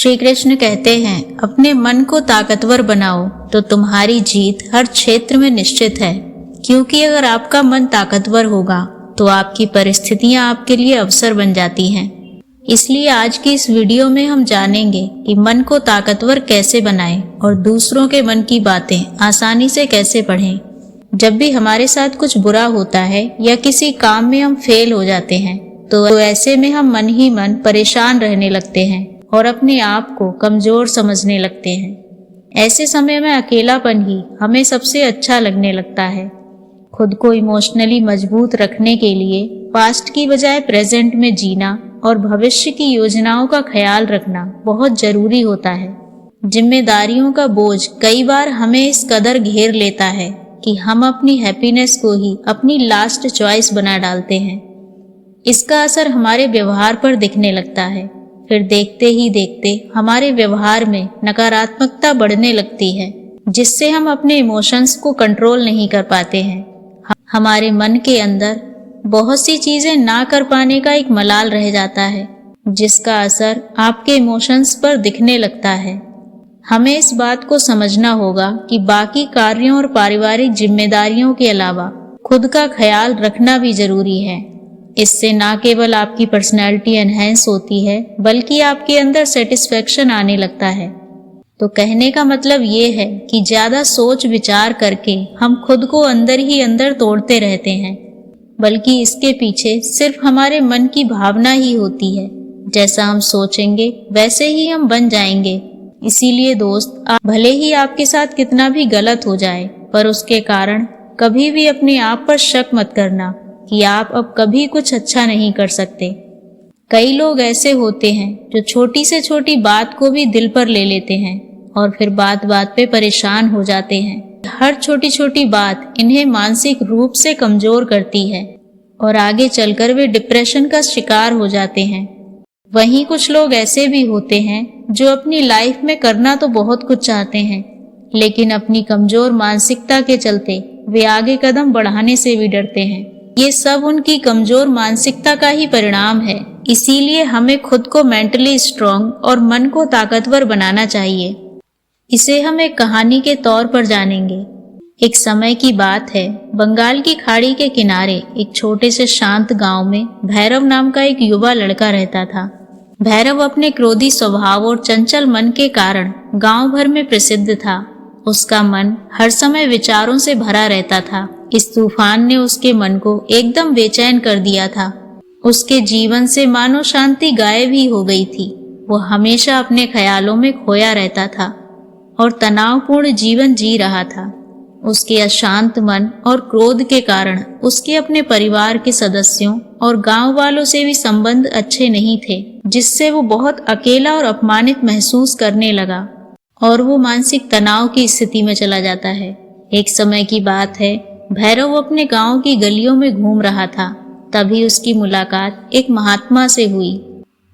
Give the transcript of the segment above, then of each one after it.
श्री कृष्ण कहते हैं, अपने मन को ताकतवर बनाओ तो तुम्हारी जीत हर क्षेत्र में निश्चित है। क्योंकि अगर आपका मन ताकतवर होगा तो आपकी परिस्थितियां आपके लिए अवसर बन जाती हैं। इसलिए आज की इस वीडियो में हम जानेंगे कि मन को ताकतवर कैसे बनाएं और दूसरों के मन की बातें आसानी से कैसे पढ़ें। जब भी हमारे साथ कुछ बुरा होता है या किसी काम में हम फेल हो जाते हैं तो ऐसे में हम मन ही मन परेशान रहने लगते हैं और अपने आप को कमजोर समझने लगते हैं। ऐसे समय में अकेलापन ही हमें सबसे अच्छा लगने लगता है। खुद को इमोशनली मजबूत रखने के लिए पास्ट की बजाय प्रेजेंट में जीना और भविष्य की योजनाओं का ख्याल रखना बहुत जरूरी होता है। जिम्मेदारियों का बोझ कई बार हमें इस कदर घेर लेता है कि हम अपनी हैप्पीनेस को ही अपनी लास्ट चॉइस बना डालते हैं। इसका असर हमारे व्यवहार पर दिखने लगता है। फिर देखते ही देखते हमारे व्यवहार में नकारात्मकता बढ़ने लगती है, जिससे हम अपने इमोशंस को कंट्रोल नहीं कर पाते हैं। हमारे मन के अंदर बहुत सी चीजें ना कर पाने का एक मलाल रह जाता है, जिसका असर आपके इमोशंस पर दिखने लगता है। हमें इस बात को समझना होगा कि बाकी कार्यों और पारिवारिक जिम्मेदारियों के अलावा खुद का ख्याल रखना भी जरूरी है। इससे ना केवल आपकी पर्सनैलिटी एनहेंस होती है बल्कि आपके अंदर सेटिस्फेक्शन आने लगता है। तो कहने का मतलब ये है कि ज्यादा सोच विचार करके हम खुद को अंदर ही अंदर तोड़ते रहते हैं, बल्कि इसके पीछे सिर्फ हमारे मन की भावना ही होती है। जैसा हम सोचेंगे वैसे ही हम बन जाएंगे। इसीलिए दोस्त, भले ही आपके साथ कितना भी गलत हो जाए, पर उसके कारण कभी भी अपने आप पर शक मत करना कि आप अब कभी कुछ अच्छा नहीं कर सकते। कई लोग ऐसे होते हैं जो छोटी से छोटी बात को भी दिल पर ले लेते हैं और फिर बात बात पे परेशान हो जाते हैं। हर छोटी छोटी बात इन्हें मानसिक रूप से कमजोर करती है और आगे चलकर वे डिप्रेशन का शिकार हो जाते हैं। वहीं कुछ लोग ऐसे भी होते हैं जो अपनी लाइफ में करना तो बहुत कुछ चाहते हैं, लेकिन अपनी कमजोर मानसिकता के चलते वे आगे कदम बढ़ाने से भी डरते हैं। ये सब उनकी कमजोर मानसिकता का ही परिणाम है। इसीलिए हमें खुद को मेंटली स्ट्रांग और मन को ताकतवर बनाना चाहिए। इसे हम एक कहानी के तौर पर जानेंगे। एक समय की बात है, बंगाल की खाड़ी के किनारे एक छोटे से शांत गांव में भैरव नाम का एक युवा लड़का रहता था। भैरव अपने क्रोधी स्वभाव और चंचल मन के कारण गांव भर में प्रसिद्ध था। उसका मन हर समय विचारों से भरा रहता था। इस तूफान ने उसके मन को एकदम बेचैन कर दिया था। उसके जीवन से मानो शांति गायब ही हो गई थी। वो हमेशा अपने ख्यालों में खोया रहता था और तनावपूर्ण जीवन जी रहा था। उसके अशांत मन और क्रोध के कारण उसके अपने परिवार के सदस्यों और गांव वालों से भी संबंध अच्छे नहीं थे, जिससे वो बहुत अकेला और अपमानित महसूस करने लगा और वो मानसिक तनाव की स्थिति में चला जाता है। एक समय की बात है, भैरव अपने गांव की गलियों में घूम रहा था। तभी उसकी मुलाकात एक महात्मा से हुई,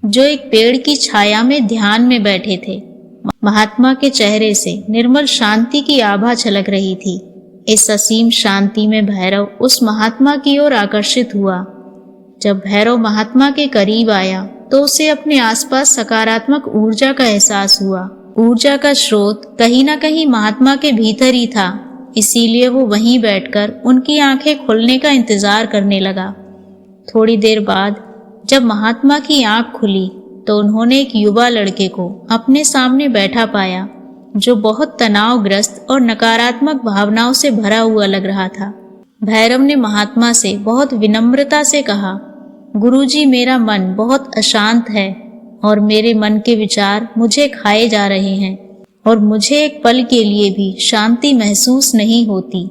जो एक पेड़ की छाया में ध्यान में बैठे थे। महात्मा के चेहरे से निर्मल शांति की आभा छलक रही थी। इस असीम शांति में भैरव उस महात्मा की ओर आकर्षित हुआ। जब भैरव महात्मा के करीब आया तो उसे अपने आसपास सकारात्मक ऊर्जा का एहसास हुआ। ऊर्जा का स्रोत कहीं ना कहीं महात्मा के भीतर ही था। इसीलिए वो वहीं बैठकर उनकी आंखें खुलने का इंतजार करने लगा। थोड़ी देर बाद जब महात्मा की आंख खुली तो उन्होंने एक युवा लड़के को अपने सामने बैठा पाया, जो बहुत तनावग्रस्त और नकारात्मक भावनाओं से भरा हुआ लग रहा था। भैरव ने महात्मा से बहुत विनम्रता से कहा, गुरुजी, मेरा मन बहुत अशांत है और मेरे मन के विचार मुझे खाए जा रहे हैं और मुझे एक पल के लिए भी शांति महसूस नहीं होती।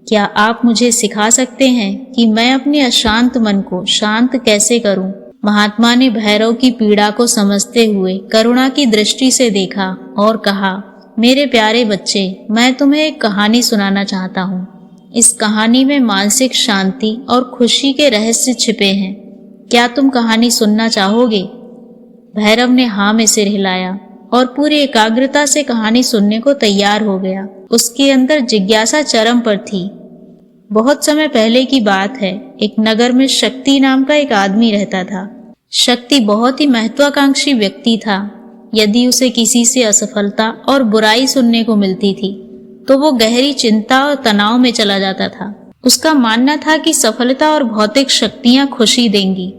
क्या आप मुझे सिखा सकते हैं कि मैं अपने अशांत मन को शांत कैसे करूं? महात्मा ने भैरव की पीड़ा को समझते हुए करुणा की दृष्टि से देखा और कहा, मेरे प्यारे बच्चे, मैं तुम्हें एक कहानी सुनाना चाहता हूँ। इस कहानी में मानसिक शांति और खुशी के रहस्य छिपे हैं। क्या तुम कहानी सुनना चाहोगे? भैरव ने हाँ में सिर हिलाया और पूरी एकाग्रता से कहानी सुनने को तैयार हो गया। उसके अंदर जिज्ञासा चरम पर थी। बहुत समय पहले की बात है, एक नगर में शक्ति नाम का एक आदमी रहता था। शक्ति बहुत ही महत्वाकांक्षी व्यक्ति था। यदि उसे किसी से असफलता और बुराई सुनने को मिलती थी तो वो गहरी चिंता और तनाव में चला जाता था। उसका मानना था कि सफलता और भौतिक शक्तियां खुशी देंगी,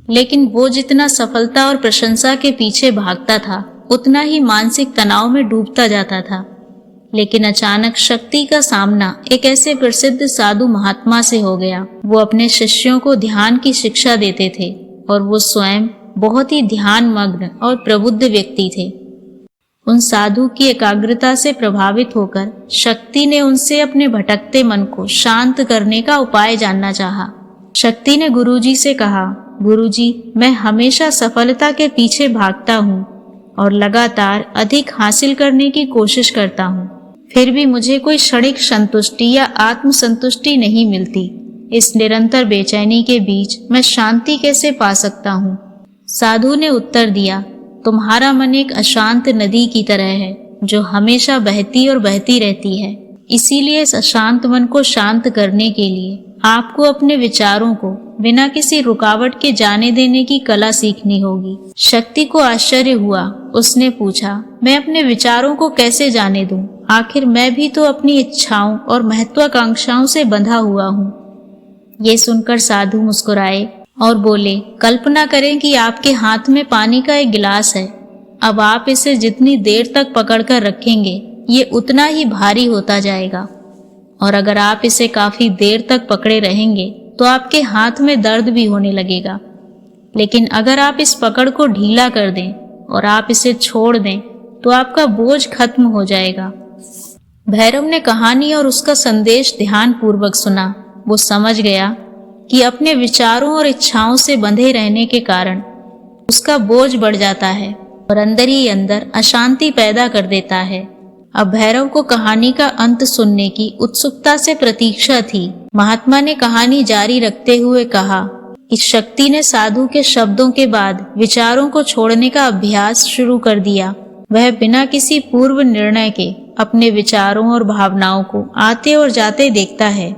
लेकिन वो जितना सफलता और प्रशंसा के पीछे भागता था उतना ही मानसिक तनाव में डूबता जाता था। लेकिन अचानक शक्ति का सामना एक ऐसे प्रसिद्ध साधु महात्मा से हो गया। वो अपने शिष्यों को ध्यान की शिक्षा देते थे और वो स्वयं बहुत ही ध्यान मग्न और प्रबुद्ध व्यक्ति थे। उन साधु की एकाग्रता से प्रभावित होकर शक्ति ने उनसे अपने भटकते मन को शांत करने का उपाय जानना चाहा। शक्ति ने गुरुजी से कहा, गुरुजी, मैं हमेशा सफलता के पीछे भागता हूँ और लगातार अधिक हासिल करने की कोशिश करता हूँ, फिर भी मुझे कोई क्षणिक संतुष्टि या आत्मसंतुष्टि नहीं मिलती। इस निरंतर बेचैनी के बीच मैं शांति कैसे पा सकता हूँ? साधु ने उत्तर दिया, तुम्हारा मन एक अशांत नदी की तरह है जो हमेशा बहती और बहती रहती है। इसीलिए इस अशांत मन को शांत करने के लिए आपको अपने विचारों को बिना किसी रुकावट के जाने देने की कला सीखनी होगी। शक्ति को आश्चर्य हुआ। उसने पूछा, मैं अपने विचारों को कैसे जाने दूं? आखिर मैं भी तो अपनी इच्छाओं और महत्वाकांक्षाओं से बंधा हुआ हूँ। ये सुनकर साधु मुस्कुराए और बोले, कल्पना करें कि आपके हाथ में पानी का एक गिलास है। अब आप इसे जितनी देर तक पकड़कर रखेंगे ये उतना ही भारी होता जाएगा, और अगर आप इसे काफी देर तक पकड़े रहेंगे तो आपके हाथ में दर्द भी होने लगेगा। लेकिन अगर आप इस पकड़ को ढीला कर दें और आप इसे छोड़ दें तो आपका बोझ खत्म हो जाएगा। भैरव ने कहानी और उसका संदेश ध्यान पूर्वक सुना। वो समझ गया कि अपने विचारों और इच्छाओं से बंधे रहने के कारण उसका बोझ बढ़ जाता है और अंदर ही अंदर अशांति पैदा कर देता है। अब भैरव को कहानी का अंत सुनने की उत्सुकता से प्रतीक्षा थी। महात्मा ने कहानी जारी रखते हुए कहा कि शक्ति ने साधु के शब्दों के बाद विचारों को छोड़ने का अभ्यास शुरू कर दिया। वह बिना किसी पूर्व निर्णय के अपने विचारों और भावनाओं को आते और जाते देखता है।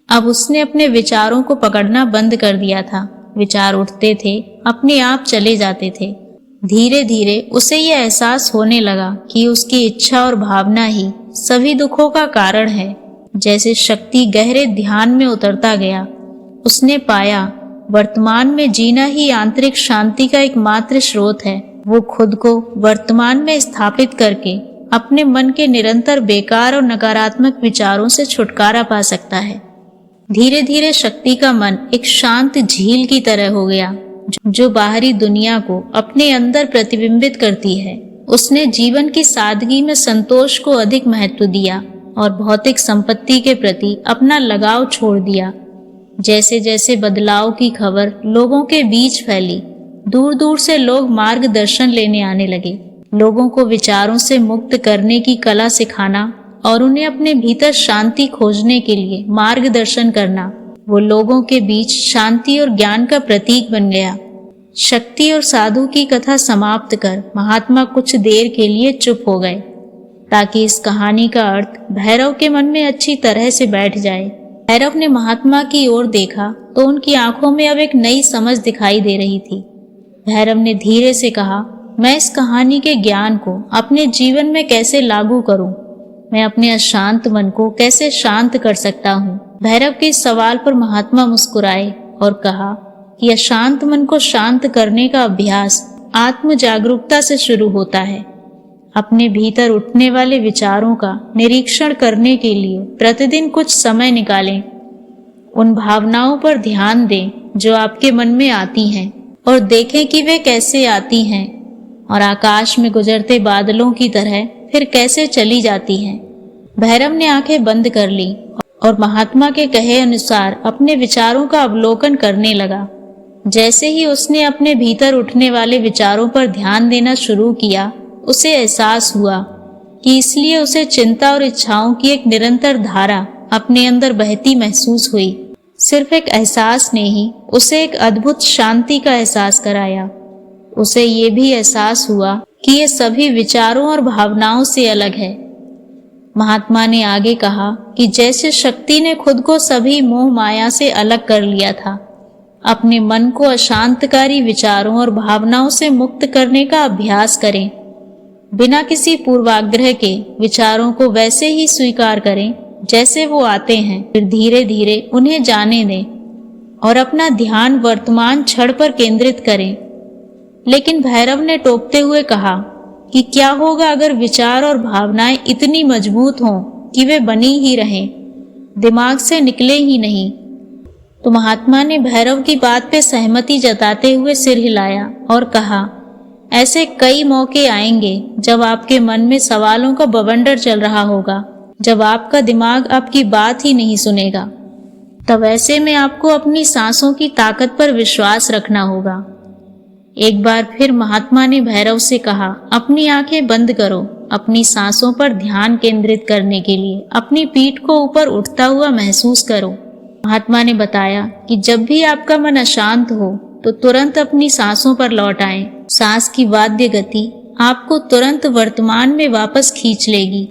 अब उसने अपने विचारों को पकड़ना बंद कर दिया था। विचार उठते थे, अपने आप चले जाते थे। धीरे धीरे उसे यह एहसास होने लगा कि उसकी इच्छा और भावना ही सभी दुखों का कारण है। जैसे शक्ति गहरे ध्यान में उतरता गया, उसने पाया वर्तमान में जीना ही आंतरिक शांति का एकमात्र स्रोत है। वो खुद को वर्तमान में स्थापित करके अपने मन के निरंतर बेकार और नकारात्मक विचारों से छुटकारा पा सकता है। धीरे धीरे शक्ति का मन एक शांत झील की तरह हो गया जो बाहरी दुनिया को अपने अंदर प्रतिबिंबित करती है। उसने जीवन की सादगी में संतोष को अधिक महत्व दिया और भौतिक संपत्ति के प्रति अपना लगाव छोड़ दिया। जैसे जैसे बदलाव की खबर लोगों के बीच फैली, दूर दूर से लोग मार्गदर्शन लेने आने लगे। लोगों को विचारों से मुक्त करने की कला सिखाना और उन्हें अपने भीतर शांति खोजने के लिए मार्गदर्शन करना, वो लोगों के बीच शांति और ज्ञान का प्रतीक बन गया। शक्ति और साधु की कथा समाप्त कर महात्मा कुछ देर के लिए चुप हो गए ताकि इस कहानी का अर्थ भैरव के मन में अच्छी तरह से बैठ जाए। भैरव ने महात्मा की ओर देखा तो उनकी आंखों में अब एक नई समझ दिखाई दे रही थी। भैरव ने धीरे से कहा, मैं इस कहानी के ज्ञान को अपने जीवन में कैसे लागू करूं? मैं अपने अशांत मन को कैसे शांत कर सकता हूँ? भैरव के इस सवाल पर महात्मा मुस्कुराए और कहा कि अशांत मन को शांत करने का अभ्यास आत्म जागरूकता से शुरू होता है। अपने भीतर उठने वाले विचारों का निरीक्षण करने के लिए प्रतिदिन कुछ समय निकालें। उन भावनाओं पर ध्यान दें जो आपके मन में आती हैं और देखें कि वे कैसे आती हैं और आकाश में गुजरते बादलों की तरह फिर कैसे चली जाती हैं। भैरव ने आंखें बंद कर ली और महात्मा के कहे अनुसार अपने विचारों का अवलोकन करने लगा। जैसे ही उसने अपने भीतर उठने वाले विचारों पर ध्यान देना शुरू किया, उसे एहसास हुआ कि इसलिए उसे चिंता और इच्छाओं की एक निरंतर धारा अपने अंदर बहती महसूस हुई। सिर्फ एक एहसास ने ही उसे एक अद्भुत शांति का एहसास कराया। उसे ये भी एहसास हुआ कि ये सभी विचारों और भावनाओं से अलग है। महात्मा ने आगे कहा कि जैसे शक्ति ने खुद को सभी मोह माया से अलग कर लिया था, अपने मन को अशांतकारी विचारों और भावनाओं से मुक्त करने का अभ्यास करें बिना किसी पूर्वाग्रह के विचारों को वैसे ही स्वीकार करें जैसे वो आते हैं। फिर धीरे धीरे उन्हें जाने दें और अपना ध्यान वर्तमान क्षण पर केंद्रित करें। लेकिन भैरव ने टोकते हुए कहा कि क्या होगा अगर विचार और भावनाएं इतनी मजबूत हों कि वे बनी ही रहें, दिमाग से निकले ही नहीं। तो महात्मा ने भैरव की बात पे सहमति जताते हुए सिर हिलाया और कहा, ऐसे कई मौके आएंगे जब आपके मन में सवालों का बवंडर चल रहा होगा, जब आपका दिमाग आपकी बात ही नहीं सुनेगा। तब ऐसे में आपको अपनी सांसों की ताकत पर विश्वास रखना होगा। एक बार फिर महात्मा ने भैरव से कहा, अपनी आंखें बंद करो। अपनी सांसों पर ध्यान केंद्रित करने के लिए अपनी पीठ को ऊपर उठता हुआ महसूस करो। महात्मा ने बताया कि जब भी आपका मन अशांत हो तो तुरंत अपनी सांसों पर लौट आएं। सांस की वाद्य गति आपको तुरंत वर्तमान में वापस खींच लेगी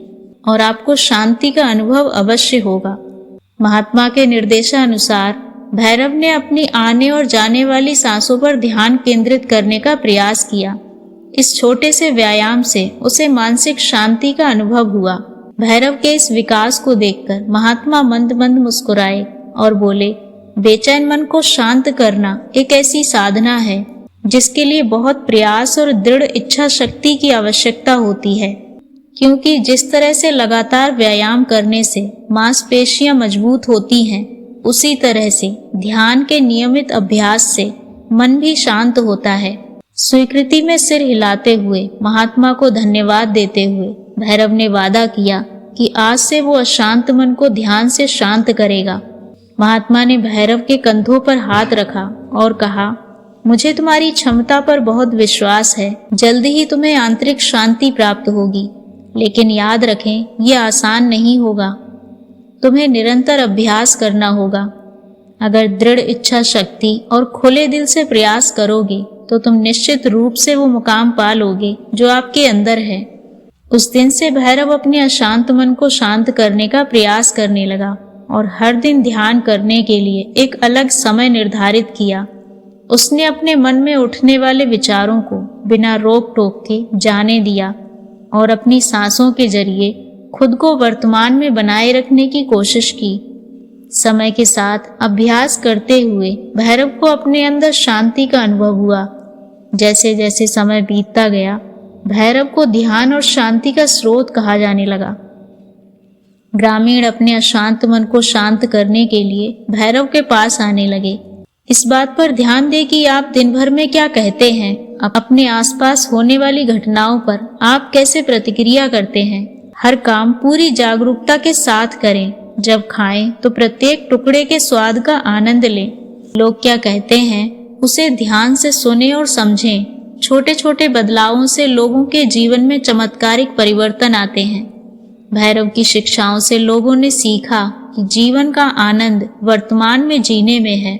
और आपको शांति का अनुभव अवश्य होगा। महात्मा के निर्देशानुसार भैरव ने अपनी आने और जाने वाली सांसों पर ध्यान केंद्रित करने का प्रयास किया। इस छोटे से व्यायाम से उसे मानसिक शांति का अनुभव हुआ। भैरव के इस विकास को देखकर महात्मा मंद मंद मुस्कुराए और बोले, बेचैन मन को शांत करना एक ऐसी साधना है जिसके लिए बहुत प्रयास और दृढ़ इच्छा शक्ति की आवश्यकता होती है, क्योंकि जिस तरह से लगातार व्यायाम करने से मांसपेशियां मजबूत होती हैं, उसी तरह से ध्यान के नियमित अभ्यास से मन भी शांत होता है। स्वीकृति में सिर हिलाते हुए महात्मा को धन्यवाद देते हुए भैरव ने वादा किया कि आज से वो अशांत मन को ध्यान से शांत करेगा। महात्मा ने भैरव के कंधों पर हाथ रखा और कहा, मुझे तुम्हारी क्षमता पर बहुत विश्वास है। जल्दी ही तुम्हें आंतरिक शांति प्राप्त होगी, लेकिन याद रखें, यह आसान नहीं होगा। तुम्हें निरंतर अभ्यास करना होगा। अगर दृढ़ इच्छा शक्ति और खुले दिल से प्रयास करोगे तो तुम निश्चित रूप से वो मुकाम पा लोगे जो आपके अंदर है। उस दिन से भैरव अपने अशांत मन को शांत करने का प्रयास करने लगा और हर दिन ध्यान करने के लिए एक अलग समय निर्धारित किया। उसने अपने मन में उठने वाले विचारों को बिना रोक टोक के जाने दिया और अपनी सांसों के जरिए खुद को वर्तमान में बनाए रखने की कोशिश की। समय के साथ अभ्यास करते हुए भैरव को अपने अंदर शांति का अनुभव हुआ। जैसे जैसे समय बीतता गया, भैरव को ध्यान और शांति का स्रोत कहा जाने लगा। ग्रामीण अपने अशांत मन को शांत करने के लिए भैरव के पास आने लगे। इस बात पर ध्यान दें कि आप दिन भर में क्या कहते हैं, अपने आसपास होने वाली घटनाओं पर आप कैसे प्रतिक्रिया करते हैं। हर काम पूरी जागरूकता के साथ करें। जब खाएं तो प्रत्येक टुकड़े के स्वाद का आनंद लें। लोग क्या कहते हैं उसे ध्यान से सुने और समझें। छोटे छोटे बदलावों से लोगों के जीवन में चमत्कारिक परिवर्तन आते हैं। भैरव की शिक्षाओं से लोगों ने सीखा कि जीवन का आनंद वर्तमान में जीने में है।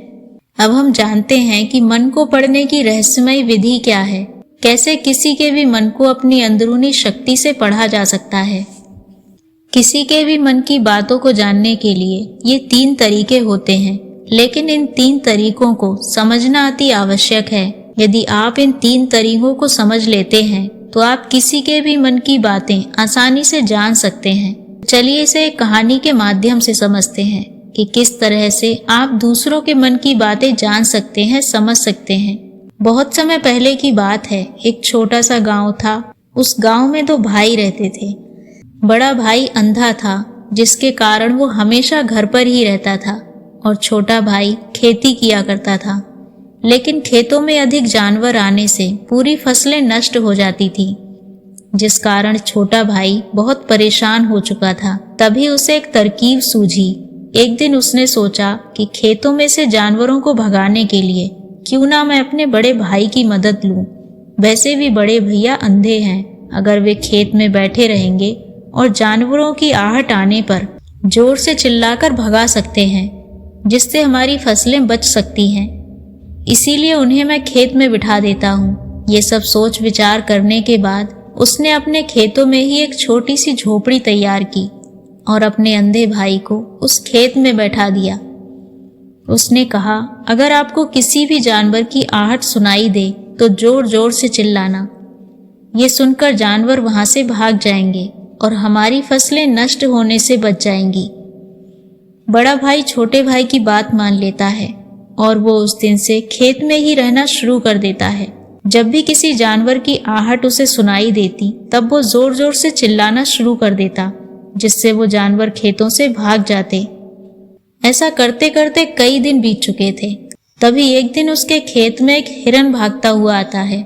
अब हम जानते हैं कि मन को पढ़ने की रहस्यमय विधि क्या है, कैसे किसी के भी मन को अपनी अंदरूनी शक्ति से पढ़ा जा सकता है। किसी के भी मन की बातों को जानने के लिए ये 3 तरीके होते हैं, लेकिन इन 3 तरीकों को समझना अति आवश्यक है। यदि आप इन 3 तरीकों को समझ लेते हैं तो आप किसी के भी मन की बातें आसानी से जान सकते हैं। चलिए इसे एक कहानी के माध्यम से समझते हैं कि किस तरह से आप दूसरों के मन की बातें जान सकते हैं, समझ सकते हैं। बहुत समय पहले की बात है। एक छोटा सा गांव था। उस गांव में 2 भाई रहते थे। बड़ा भाई अंधा था, जिसके कारण वो हमेशा घर पर ही रहता था, और छोटा भाई खेती किया करता था। लेकिन खेतों में अधिक जानवर आने से पूरी फसलें नष्ट हो जाती थी, जिस कारण छोटा भाई बहुत परेशान हो चुका था। तभी उसे एक तरकीब सूझी। एक दिन उसने सोचा कि खेतों में से जानवरों को भगाने के लिए क्यों ना मैं अपने बड़े भाई की मदद लूं। वैसे भी बड़े भैया अंधे हैं। अगर वे खेत में बैठे रहेंगे और जानवरों की आहट आने पर जोर से चिल्लाकर भगा सकते हैं, जिससे हमारी फसलें बच सकती हैं। इसीलिए उन्हें मैं खेत में बिठा देता हूँ। ये सब सोच विचार करने के बाद उसने अपने खेतों में ही एक छोटी सी झोपड़ी तैयार की और अपने अंधे भाई को उस खेत में बैठा दिया। उसने कहा, अगर आपको किसी भी जानवर की आहट सुनाई दे तो जोर जोर से चिल्लाना। ये सुनकर जानवर वहां से भाग जाएंगे और हमारी फसलें नष्ट होने से बच जाएंगी। बड़ा भाई छोटे भाई की बात मान लेता है और वो उस दिन से खेत में ही रहना शुरू कर देता है। जब भी किसी जानवर की आहट उसे सुनाई देती तब वो जोर जोर से चिल्लाना शुरू कर देता, जिससे वो जानवर खेतों से भाग जाते। ऐसा करते करते कई दिन बीत चुके थे। तभी एक दिन उसके खेत में एक हिरन भागता हुआ आता है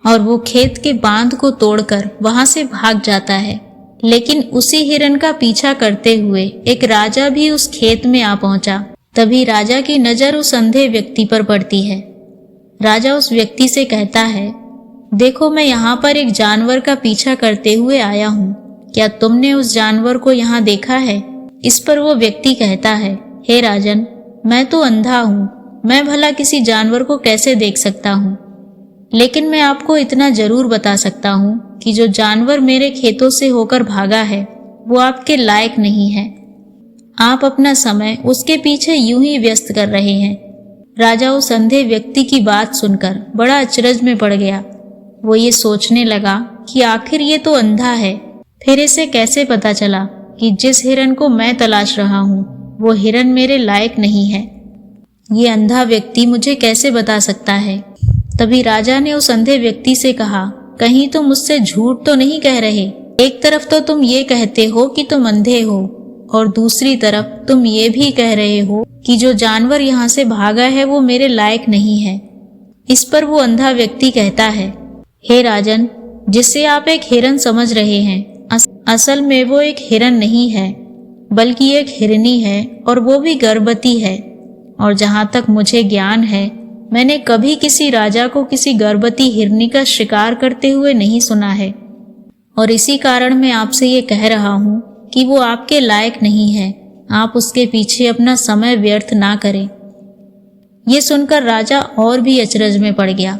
और वो खेत के बांध को तोड़कर वहां से भाग जाता है। लेकिन उसी हिरन का पीछा करते हुए एक राजा भी उस खेत में आ पहुंचा। तभी राजा की नजर उस अंधे व्यक्ति पर पड़ती है। राजा उस व्यक्ति से कहता है, देखो मैं यहाँ पर एक जानवर का पीछा करते हुए आया हूँ, क्या तुमने उस जानवर को यहाँ देखा है? इस पर वो व्यक्ति कहता है, हे राजन, मैं तो अंधा हूँ, मैं भला किसी जानवर को कैसे देख सकता हूँ? लेकिन मैं आपको इतना जरूर बता सकता हूँ कि जो जानवर मेरे खेतों से होकर भागा है वो आपके लायक नहीं है। आप अपना समय उसके पीछे यूं ही व्यस्त कर रहे हैं। राजा उस अंधे व्यक्ति की बात सुनकर बड़ा अचरज में पड़ गया। वो ये सोचने लगा कि आखिर ये तो अंधा है, फिर इसे कैसे पता चला कि जिस हिरन को मैं तलाश रहा हूँ वो हिरन मेरे लायक नहीं है? ये अंधा व्यक्ति मुझे कैसे बता सकता है? तभी राजा ने उस अंधे व्यक्ति से कहा, कहीं तुम मुझसे झूठ तो नहीं कह रहे? एक तरफ तो तुम ये कहते हो कि तुम अंधे हो और दूसरी तरफ तुम ये भी कह रहे हो कि जो जानवर यहाँ से भागा है वो मेरे लायक नहीं है। इस पर वो अंधा व्यक्ति कहता है, हे राजन, जिसे आप एक हिरन समझ रहे हैं, असल में वो एक हिरन नहीं है बल्कि एक हिरनी है और वो भी गर्भवती है। और जहाँ तक मुझे ज्ञान है मैंने कभी किसी राजा को किसी गर्भवती हिरनी का शिकार करते हुए नहीं सुना है और इसी कारण मैं आपसे ये कह रहा हूँ कि वो आपके लायक नहीं है। आप उसके पीछे अपना समय व्यर्थ ना करें। ये सुनकर राजा और भी अचरज में पड़ गया।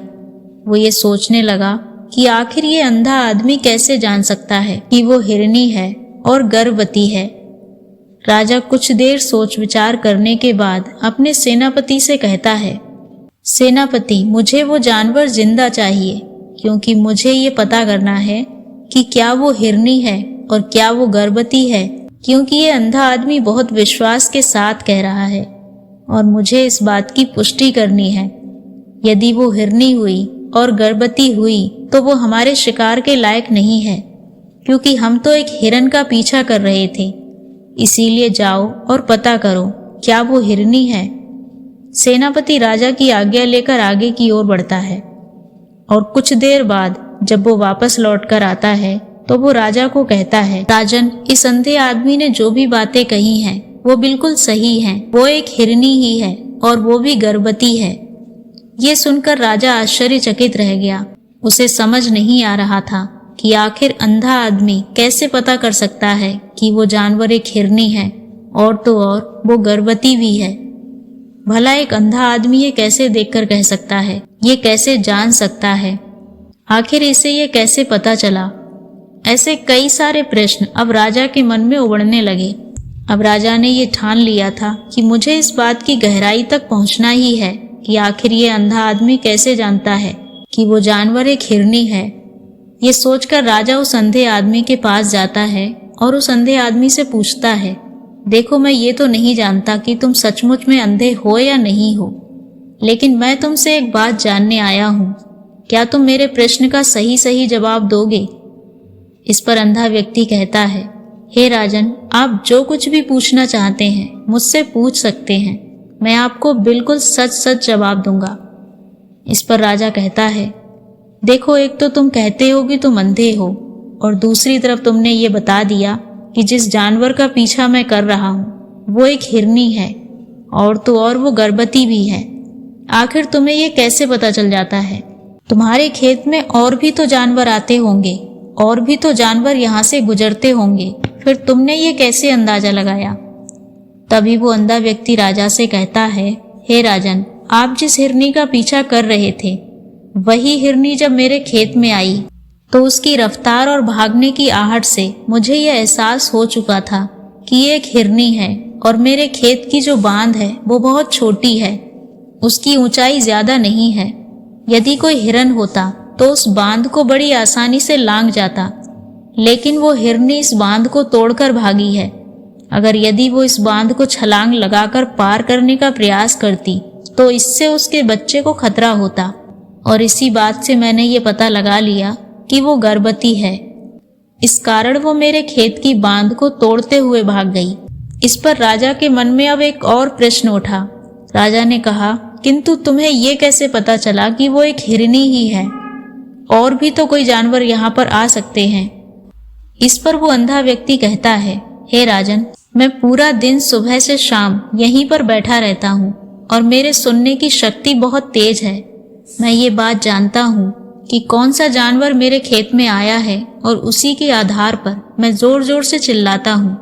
वो ये सोचने लगा कि आखिर ये अंधा आदमी कैसे जान सकता है कि वो हिरनी है और गर्भवती है। राजा कुछ देर सोच विचार करने के बाद अपने सेनापति से कहता है, सेनापति, मुझे वो जानवर जिंदा चाहिए, क्योंकि मुझे ये पता करना है कि क्या वो हिरनी है और क्या वो गर्भवती है, क्योंकि ये अंधा आदमी बहुत विश्वास के साथ कह रहा है और मुझे इस बात की पुष्टि करनी है। यदि वो हिरनी हुई और गर्भवती हुई तो वो हमारे शिकार के लायक नहीं है, क्योंकि हम तो एक हिरन का पीछा कर रहे थे। इसीलिए जाओ और पता करो क्या वो हिरनी है। सेनापति राजा की आज्ञा लेकर आगे की ओर बढ़ता है और कुछ देर बाद जब वो वापस लौटकर आता है तो वो राजा को कहता है, राजन, इस अंधे आदमी ने जो भी बातें कही हैं वो बिल्कुल सही हैं। वो एक हिरनी ही है और वो भी गर्भवती है। ये सुनकर राजा आश्चर्यचकित रह गया। उसे समझ नहीं आ रहा था कि आखिर अंधा आदमी कैसे पता कर सकता है कि वो जानवर एक हिरनी है और तो और वो गर्भवती भी है। भला एक अंधा आदमी ये कैसे देखकर कह सकता है? ये कैसे जान सकता है? आखिर इसे ये कैसे पता चला? ऐसे कई सारे प्रश्न अब राजा के मन में उबड़ने लगे। अब राजा ने ये ठान लिया था कि मुझे इस बात की गहराई तक पहुंचना ही है कि आखिर ये अंधा आदमी कैसे जानता है कि वो जानवर एक हिरनी है। ये सोचकर राजा उस अंधे आदमी के पास जाता है और उस अंधे आदमी से पूछता है, देखो, मैं ये तो नहीं जानता कि तुम सचमुच में अंधे हो या नहीं हो, लेकिन मैं तुमसे एक बात जानने आया हूँ। क्या तुम मेरे प्रश्न का सही सही जवाब दोगे? इस पर अंधा व्यक्ति कहता है, हे राजन, आप जो कुछ भी पूछना चाहते हैं मुझसे पूछ सकते हैं, मैं आपको बिल्कुल सच सच जवाब दूंगा। इस पर राजा कहता है, देखो, एक तो तुम कहते हो कि तुम अंधे हो और दूसरी तरफ तुमने ये बता दिया कि जिस जानवर का पीछा मैं कर रहा हूँ वो एक हिरनी है और तो और वो गर्भवती भी है। आखिर तुम्हें ये कैसे पता चल जाता है? तुम्हारे खेत में और भी तो जानवर आते होंगे और भी तो जानवर यहाँ से गुजरते होंगे, फिर तुमने ये कैसे अंदाजा लगाया? तभी वो अंधा व्यक्ति राजा से कहता है, हे राजन, आप जिस हिरनी का पीछा कर रहे थे वही हिरनी जब मेरे खेत में आई तो उसकी रफ्तार और भागने की आहट से मुझे यह एहसास हो चुका था कि ये एक हिरनी है और मेरे खेत की जो बांध है वो बहुत छोटी है, उसकी ऊंचाई ज्यादा नहीं है। यदि कोई हिरन होता तो उस बांध को बड़ी आसानी से लांघ जाता, लेकिन वो हिरनी इस बांध को तोड़कर भागी है। अगर यदि वो इस बांध को छलांग लगाकर पार करने का प्रयास करती तो इससे उसके बच्चे को खतरा होता, और इसी बात से मैंने ये पता लगा लिया कि वो गर्भवती है। इस कारण वो मेरे खेत की बांध को तोड़ते हुए भाग गई। इस पर राजा के मन में अब एक और प्रश्न उठा। राजा ने कहा, किंतु तुम्हें ये कैसे पता चला कि वो एक हिरनी ही है? और भी तो कोई जानवर यहाँ पर आ सकते हैं। इस पर वो अंधा व्यक्ति कहता है, हे राजन, मैं पूरा दिन सुबह से शाम यहीं पर बैठा रहता हूँ और मेरे सुनने की शक्ति बहुत तेज है। मैं ये बात जानता हूँ कि कौन सा जानवर मेरे खेत में आया है, और उसी के आधार पर मैं जोर जोर से चिल्लाता हूँ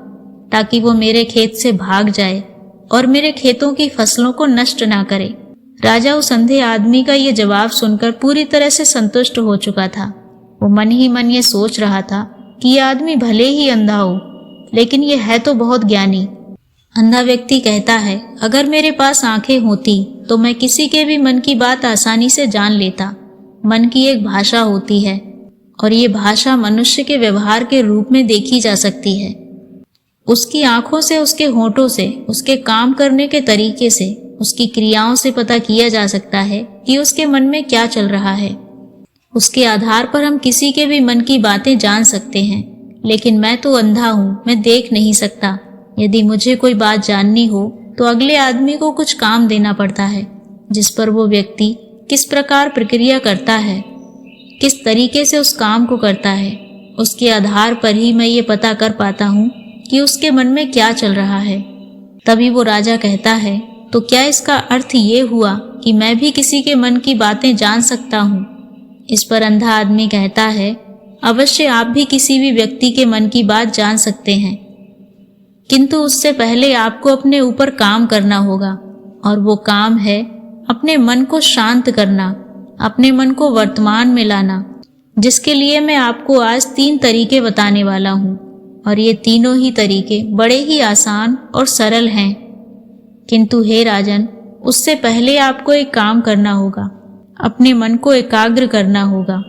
ताकि वो मेरे खेत से भाग जाए और मेरे खेतों की फसलों को नष्ट ना करे। राजा उस अंधे आदमी का ये जवाब सुनकर पूरी तरह से संतुष्ट हो चुका था। वो मन ही मन ये सोच रहा था कि ये आदमी भले ही अंधा हो, लेकिन ये है तो बहुत ज्ञानी। अंधा व्यक्ति कहता है, अगर मेरे पास आंखें होती तो मैं किसी के भी मन की बात आसानी से जान लेता। मन की एक भाषा होती है, और ये भाषा मनुष्य के व्यवहार के रूप में देखी जा सकती है। उसकी आंखों से, उसके होठों से, उसके काम करने के तरीके से, उसकी क्रियाओं से पता किया जा सकता है कि उसके मन में क्या चल रहा है। उसके आधार पर हम किसी के भी मन की बातें जान सकते हैं। लेकिन मैं तो अंधा हूँ, मैं देख नहीं सकता। यदि मुझे कोई बात जाननी हो तो अगले आदमी को कुछ काम देना पड़ता है, जिस पर वो व्यक्ति किस प्रकार प्रक्रिया करता है, किस तरीके से उस काम को करता है, उसके आधार पर ही मैं ये पता कर पाता हूँ कि उसके मन में क्या चल रहा है। तभी वो राजा कहता है, तो क्या इसका अर्थ ये हुआ कि मैं भी किसी के मन की बातें जान सकता हूँ? इस पर अंधा आदमी कहता है, अवश्य आप भी किसी भी व्यक्ति के मन की बात जान सकते हैं, किंतु उससे पहले आपको अपने ऊपर काम करना होगा, और वो काम है अपने मन को शांत करना, अपने मन को वर्तमान में लाना, जिसके लिए मैं आपको आज 3 तरीके बताने वाला हूँ। और ये तीनों ही तरीके बड़े ही आसान और सरल हैं। किंतु हे राजन, उससे पहले आपको एक काम करना होगा, अपने मन को एकाग्र करना होगा।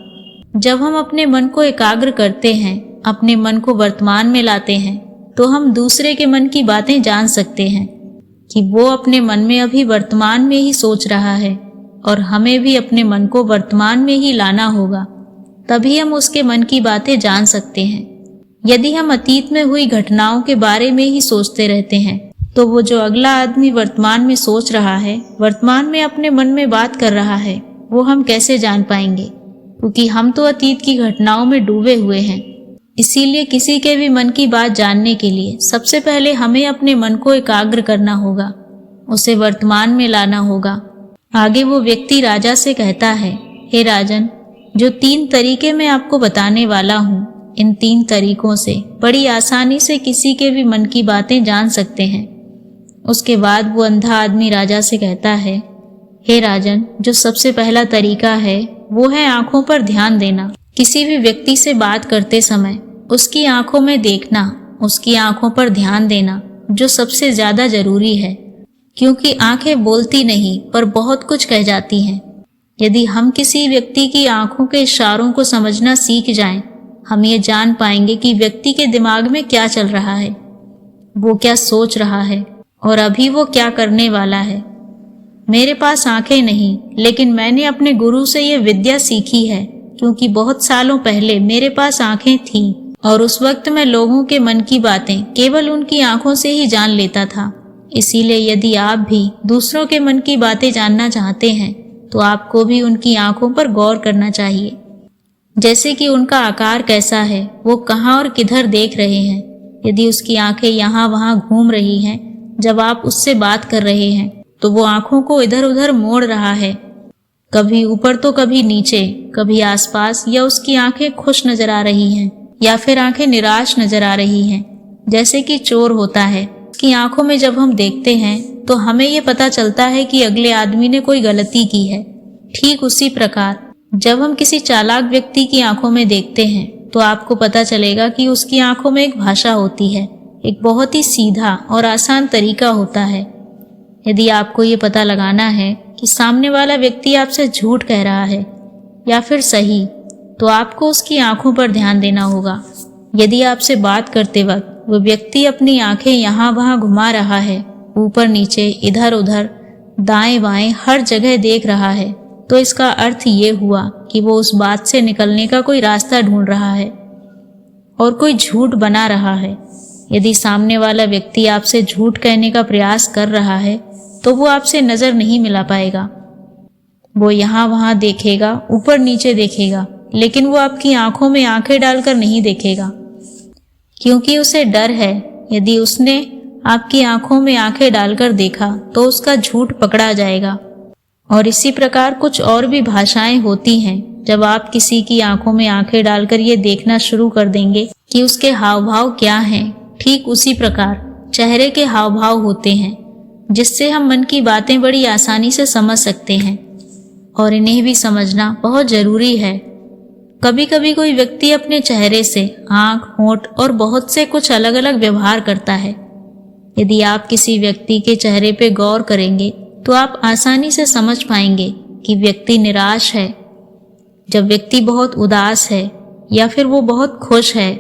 जब हम अपने मन को एकाग्र करते हैं, अपने मन को वर्तमान में लाते हैं, तो हम दूसरे के मन की बातें जान सकते हैं कि वो अपने मन में अभी वर्तमान में ही सोच रहा है, और हमें भी अपने मन को वर्तमान में ही लाना होगा। तभी हम उसके मन की बातें जान सकते हैं। यदि हम अतीत में हुई घटनाओं के बारे में ही सोचते रहते हैं, तो वो जो अगला आदमी वर्तमान में सोच रहा है, वर्तमान में अपने मन में बात कर रहा है, वो हम कैसे जान पाएंगे? क्योंकि हम तो अतीत की घटनाओं में डूबे हुए हैं। इसीलिए किसी के भी मन की बात जानने के लिए सबसे पहले हमें अपने मन को एकाग्र करना होगा, उसे वर्तमान में लाना होगा। आगे वो व्यक्ति राजा से कहता है, हे राजन, जो 3 तरीके मैं आपको बताने वाला हूँ, इन 3 तरीकों से बड़ी आसानी से किसी के भी मन की बातें जान सकते हैं। उसके बाद वो अंधा आदमी राजा से कहता है, हे राजन, जो सबसे पहला तरीका है वो है आंखों पर ध्यान देना। किसी भी व्यक्ति से बात करते समय उसकी आंखों में देखना, उसकी आंखों पर ध्यान देना, जो सबसे ज्यादा जरूरी है, क्योंकि आंखें बोलती नहीं पर बहुत कुछ कह जाती हैं। यदि हम किसी व्यक्ति की आंखों के इशारों को समझना सीख जाएं, हम ये जान पाएंगे कि व्यक्ति के दिमाग में क्या चल रहा है, वो क्या सोच रहा है, और अभी वो क्या करने वाला है। मेरे पास आंखें नहीं, लेकिन मैंने अपने गुरु से ये विद्या सीखी है, क्योंकि बहुत सालों पहले मेरे पास आंखें थीं, और उस वक्त मैं लोगों के मन की बातें केवल उनकी आंखों से ही जान लेता था। इसीलिए यदि आप भी दूसरों के मन की बातें जानना चाहते हैं, तो आपको भी उनकी आंखों पर गौर करना चाहिए। जैसे कि उनका आकार कैसा है, वो कहाँ और किधर देख रहे हैं। यदि उसकी आंखें यहाँ वहाँ घूम रही हैं जब आप उससे बात कर रहे हैं, तो वो आंखों को इधर उधर मोड़ रहा है, कभी ऊपर तो कभी नीचे, कभी आसपास, या उसकी आंखें खुश नजर आ रही हैं या फिर आंखें निराश नजर आ रही हैं, जैसे कि चोर होता है। उसकी आंखों में जब हम देखते हैं तो हमें ये पता चलता है कि अगले आदमी ने कोई गलती की है। ठीक उसी प्रकार जब हम किसी चालाक व्यक्ति की आंखों में देखते हैं, तो आपको पता चलेगा कि उसकी आंखों में एक भाषा होती है, एक बहुत ही सीधा और आसान तरीका होता है। यदि आपको ये पता लगाना है कि सामने वाला व्यक्ति आपसे झूठ कह रहा है या फिर सही, तो आपको उसकी आंखों पर ध्यान देना होगा। यदि आपसे बात करते वक्त वो व्यक्ति अपनी आंखें यहाँ वहाँ घुमा रहा है, ऊपर नीचे इधर उधर दाएं बाएं हर जगह देख रहा है, तो इसका अर्थ ये हुआ कि वो उस बात से निकलने का कोई रास्ता ढूंढ रहा है और कोई झूठ बना रहा है। यदि सामने वाला व्यक्ति आपसे झूठ कहने का प्रयास कर रहा है तो वो आपसे नजर नहीं मिला पाएगा। वो यहाँ वहाँ देखेगा, ऊपर नीचे देखेगा, लेकिन वो आपकी आंखों में आंखें डालकर नहीं देखेगा, क्योंकि उसे डर है यदि उसने आपकी आंखों में आंखें डालकर देखा तो उसका झूठ पकड़ा जाएगा। और इसी प्रकार कुछ और भी भाषाएं होती हैं। जब आप किसी की आंखों में आंखें डालकर ये देखना शुरू कर देंगे कि उसके हाव भाव क्या हैं, ठीक उसी प्रकार चेहरे के हाव भाव होते हैं, जिससे हम मन की बातें बड़ी आसानी से समझ सकते हैं। और इन्हें भी समझना बहुत जरूरी है। कभी कभी कोई व्यक्ति अपने चेहरे से आंख, होंठ और बहुत से कुछ अलग अलग व्यवहार करता है। यदि आप किसी व्यक्ति के चेहरे पे गौर करेंगे तो आप आसानी से समझ पाएंगे कि व्यक्ति निराश है, जब व्यक्ति बहुत उदास है, या फिर वो बहुत खुश है,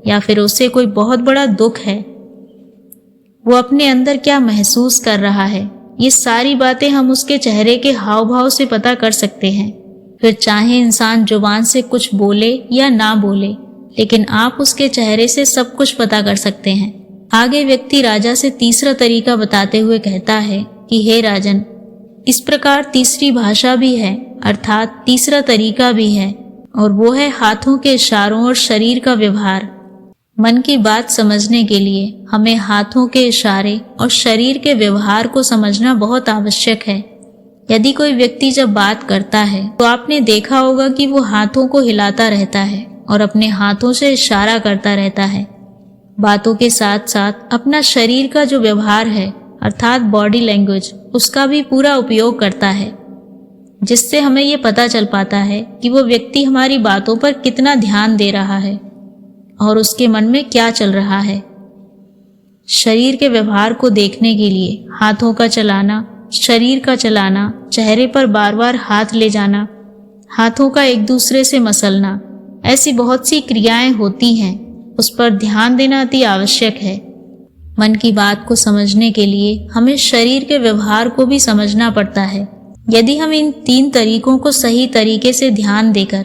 या फिर उसे कोई बहुत बड़ा दुख है। वो अपने अंदर क्या महसूस कर रहा है, ये सारी बातें हम उसके चेहरे के हाव भाव से पता कर सकते हैं। फिर चाहे इंसान जुबान से कुछ बोले या ना बोले, लेकिन आप उसके चेहरे से सब कुछ पता कर सकते हैं। आगे व्यक्ति राजा से तीसरा तरीका बताते हुए कहता है कि हे राजन, इस प्रकार तीसरी भाषा भी है, अर्थात तीसरा तरीका भी है, और वो है हाथों के इशारों और शरीर का व्यवहार। मन की बात समझने के लिए हमें हाथों के इशारे और शरीर के व्यवहार को समझना बहुत आवश्यक है। यदि कोई व्यक्ति जब बात करता है तो आपने देखा होगा कि वो हाथों को हिलाता रहता है और अपने हाथों से इशारा करता रहता है। बातों के साथ साथ अपना शरीर का जो व्यवहार है, अर्थात बॉडी लैंग्वेज, उसका भी पूरा उपयोग करता है, जिससे हमें ये पता चल पाता है कि वो व्यक्ति हमारी बातों पर कितना ध्यान दे रहा है और उसके मन में क्या चल रहा है। शरीर के व्यवहार को देखने के लिए हाथों का चलाना, शरीर का चलाना, चेहरे पर बार बार हाथ ले जाना, हाथों का एक दूसरे से मसलना, ऐसी बहुत सी क्रियाएं होती हैं, उस पर ध्यान देना अति आवश्यक है। मन की बात को समझने के लिए हमें शरीर के व्यवहार को भी समझना पड़ता है। यदि हम इन 3 तरीकों को सही तरीके से ध्यान देकर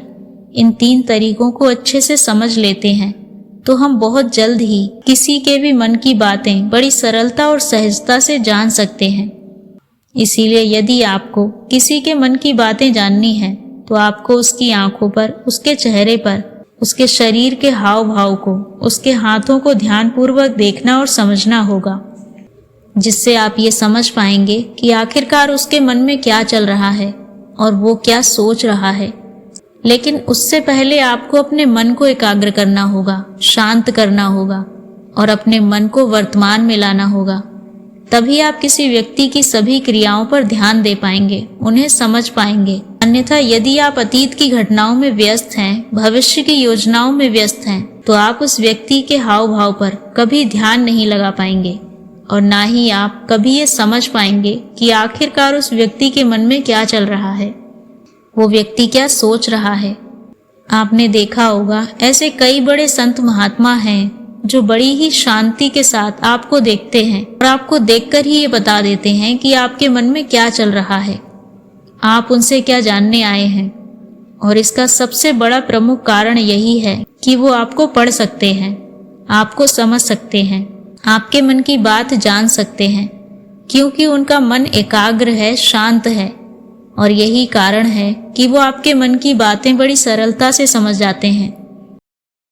इन 3 तरीकों को अच्छे से समझ लेते हैं तो हम बहुत जल्द ही किसी के भी मन की बातें बड़ी सरलता और सहजता से जान सकते हैं। इसीलिए यदि आपको किसी के मन की बातें जाननी हैं तो आपको उसकी आंखों पर, उसके चेहरे पर, उसके शरीर के हाव भाव को, उसके हाथों को ध्यानपूर्वक देखना और समझना होगा, जिससे आप ये समझ पाएंगे कि आखिरकार उसके मन में क्या चल रहा है और वो क्या सोच रहा है। लेकिन उससे पहले आपको अपने मन को एकाग्र करना होगा, शांत करना होगा और अपने मन को वर्तमान में लाना होगा। तभी आप किसी व्यक्ति की सभी क्रियाओं पर ध्यान दे पाएंगे, उन्हें समझ पाएंगे। अन्यथा यदि आप अतीत की घटनाओं में व्यस्त हैं, भविष्य की योजनाओं में व्यस्त हैं, तो आप उस व्यक्ति के हाव भाव पर कभी ध्यान नहीं लगा पाएंगे और ना ही आप कभी ये समझ पाएंगे कि आखिरकार उस व्यक्ति के मन में क्या चल रहा है, वो व्यक्ति क्या सोच रहा है। आपने देखा होगा ऐसे कई बड़े संत महात्मा हैं जो बड़ी ही शांति के साथ आपको देखते हैं और आपको देखकर ही ये बता देते हैं कि आपके मन में क्या चल रहा है, आप उनसे क्या जानने आए हैं। और इसका सबसे बड़ा प्रमुख कारण यही है कि वो आपको पढ़ सकते हैं, आपको समझ सकते हैं, आपके मन की बात जान सकते हैं, क्योंकि उनका मन एकाग्र है, शांत है। और यही कारण है कि वो आपके मन की बातें बड़ी सरलता से समझ जाते हैं।